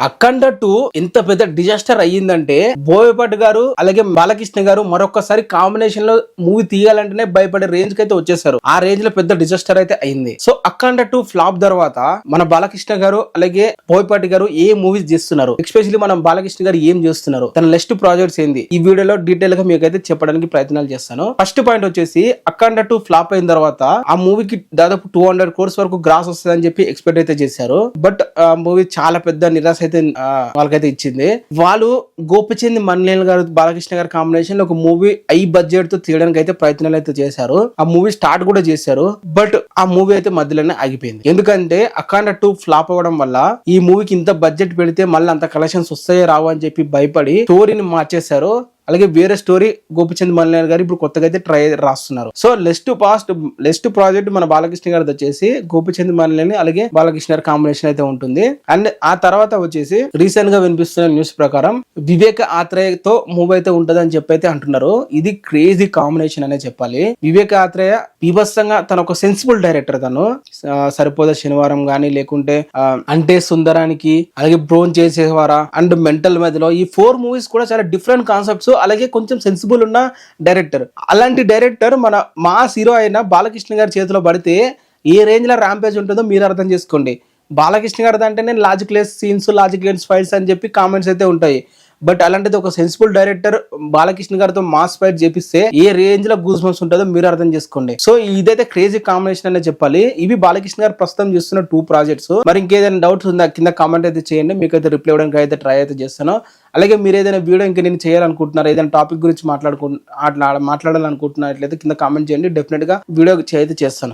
అఖండ 2 ఎంత పెద్ద డిజాస్టర్ అయ్యిందంటే బోయపాటి గారు అలాగే బాలకృష్ణ గారు మరొకసారి కాంబినేషన్ లో మూవీ తీయాలంటేనే భయపడే రేంజ్ కి అయితే వచ్చేసారు. ఆ రేంజ్ లో పెద్ద డిజాస్టర్ అయితే అయింది. సో అఖండ 2 ఫ్లాప్ తర్వాత మన బాలకృష్ణ గారు అలాగే బోయపాటి గారు ఏ మూవీస్ చేస్తున్నారు, ఎస్పెషల్లీ మనం బాలకృష్ణ గారు ఏం చేస్తున్నారు, తన నెక్స్ట్ ప్రాజెక్ట్స్ ఏంది, ఈ వీడియోలో డీటెయిల్ గా మీకైతే చెప్పడానికి ప్రయత్నాలు చేస్తాను. ఫస్ట్ పాయింట్ వచ్చేసి అఖండ 2 ఫ్లాప్ అయిన తర్వాత ఆ మూవీకి దాదాపు 200 crores వరకు గ్రాస్ వస్తుందని చెప్పి ఎక్స్పెక్ట్ అయితే చేశారు. బట్ ఆ మూవీ చాలా పెద్ద నిరాశ అయితే వాళ్ళకైతే ఇచ్చింది. వాళ్ళు గోపిచంద్ మన్నేల్ గారు బాలకృష్ణ గారి కాంబినేషన్ లో ఒక మూవీ హై బడ్జెట్ తో తీయడానికి అయితే ప్రయత్నాలు అయితే చేశారు. ఆ మూవీ స్టార్ట్ కూడా చేశారు. బట్ ఆ మూవీ అయితే మధ్యలోనే ఆగిపోయింది. ఎందుకంటే అఖండ 2 ఫ్లాప్ అవ్వడం వల్ల ఈ మూవీకి ఇంత బడ్జెట్ పెడితే మళ్ళీ అంత కలెక్షన్స్ వస్తాయో రావు అని చెప్పి భయపడి స్టోరీని మార్చేశారు. అలాగే వేరే స్టోరీ గోపిచంద్ మల్లినార్ గారు ఇప్పుడు కొత్తగా అయితే ట్రై రాస్తున్నారు. సో నెక్స్ట్ ప్రాజెక్ట్ మన బాలకృష్ణ గారితో వచ్చేసి గోపిచంద్ మల్లిని అలాగే బాలకృష్ణ గారి కాంబినేషన్ అయితే ఉంటుంది. అండ్ ఆ తర్వాత వచ్చేసి రీసెంట్ గా వినిపిస్తున్న న్యూస్ ప్రకారం వివేక్ ఆత్రేయతో మూవీ అయితే ఉంటది అని చెప్పి అయితే అంటున్నారు. ఇది క్రేజీ కాంబినేషన్ అనే చెప్పాలి. వివేక్ ఆత్రేయ బీభత్సంగా తన ఒక సెన్సిబుల్ డైరెక్టర్. తను సరిపోదా శనివారం గానీ లేకుంటే అంటే సుందరానికి అలాగే బ్రోన్ చేసేవారా అండ్ మెంటల్ మధ్యలో ఈ 4 మూవీస్ కూడా చాలా డిఫరెంట్ కాన్సెప్ట్స్ అలాగే కొంచెం సెన్సిబుల్ ఉన్న డైరెక్టర్. అలాంటి డైరెక్టర్ మన మాస్ హీరో అయిన బాలకృష్ణ గారి చేతిలో పడితే ఏ రేంజ్ లో ర్యాంపేజ్ ఉంటుందో మీరు అర్థం చేసుకోండి. బాలకృష్ణ గారిది అంటే నేను logic less scenes, logic less fights అని చెప్పి కామెంట్స్ అయితే ఉంటాయి. బట్ అలాంటిది ఒక సెన్సిబుల్ డైరెక్టర్ బాలకృష్ణ గారితో మాస్ ఫైట్ చేపిస్తే ఏ రేంజ్ లో గూస్ బంప్స్ ఉంటుందో మీరు అర్థం చేసుకోండి. సో ఇదైతే క్రేజీ కాంబినేషన్ అనే చెప్పాలి. ఇవి బాలకృష్ణ గారు ప్రస్తుతం చేస్తున్న 2 ప్రాజెక్ట్స్. మరి ఇంకేదైనా డౌట్స్ ఉందా కింద కామెంట్ అయితే చేయండి, మీకైతే రిప్లై ఇవ్వడానికి అయితే ట్రై అయితే చేస్తాను. అలాగే మీరు ఏదైనా వీడియో ఇంకా నేను చేయాలనుకుంటున్నారు, ఏదైనా టాపిక్ గురించి మాట్లాడాలనుకుంటున్నట్లయితే కింద కామెంట్ చేయండి. డెఫినెట్ గా వీడియో అయితే చేస్తాను.